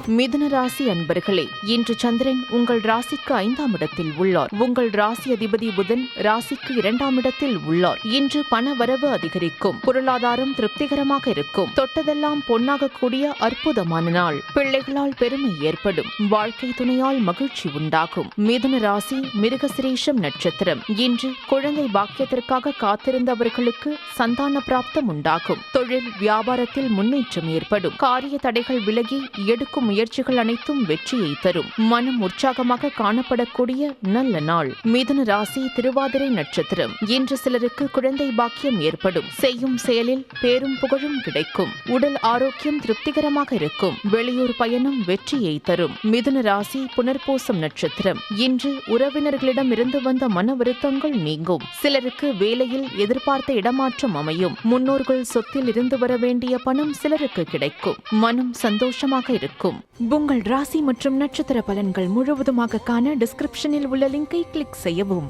மிதுன ராசி அன்பர்களே, இன்று சந்திரன் உங்கள் ராசிக்கு 5ஆம் இடத்தில் உள்ளார். உங்கள் ராசி அதிபதி புதன் ராசிக்கு 2ஆம் இடத்தில் உள்ளார். இன்று பண வரவு அதிகரிக்கும். பொருளாதாரம் திருப்திகரமாக இருக்கும். தொட்டதெல்லாம் பொன்னாகக்கூடிய அற்புதமான நாள். பிள்ளைகளால் பெருமை ஏற்படும். வாழ்க்கை துணையால் மகிழ்ச்சி உண்டாகும். மிதுன ராசி மிருகசிரேஷம் நட்சத்திரம். இன்று குழந்தை பாக்கியத்திற்காக காத்திருந்தவர்களுக்கு சந்தான பிராப்தம் உண்டாகும். தொழில் வியாபாரத்தில் முன்னேற்றம் ஏற்படும். காரிய தடைகள் விலகி எடுக்கும் முயற்சிகள் அனைத்தும் வெற்றியை தரும். மனம் உற்சாகமாக காணப்படக்கூடிய நல்ல நாள். மிதுன ராசி திருவாதிரை நட்சத்திரம். இன்று சிலருக்கு குழந்தை பாக்கியம் ஏற்படும். செய்யும் செயலில் பேரும் புகழும் கிடைக்கும். உடல் ஆரோக்கியம் திருப்திகரமாக இருக்கும். வெளியூர் பயணம் வெற்றியை தரும். மிதுன ராசி புனர்பூசம் நட்சத்திரம். இன்று உறவினர்களிடம் இருந்து வந்த மன வருத்தங்கள் நீங்கும். சிலருக்கு வேலையில் எதிர்பார்த்த இடமாற்றம் அமையும். முன்னோர்கள் சொத்தில் இருந்து வர வேண்டிய பணம் சிலருக்கு கிடைக்கும். மனம் சந்தோஷமாக இருக்கும். உங்கள் ராசி மற்றும் நட்சத்திர பலன்கள் முழுவதுமாக காண டிஸ்கிரிப்ஷனில் உள்ள லிங்கை கிளிக் செய்யவும்.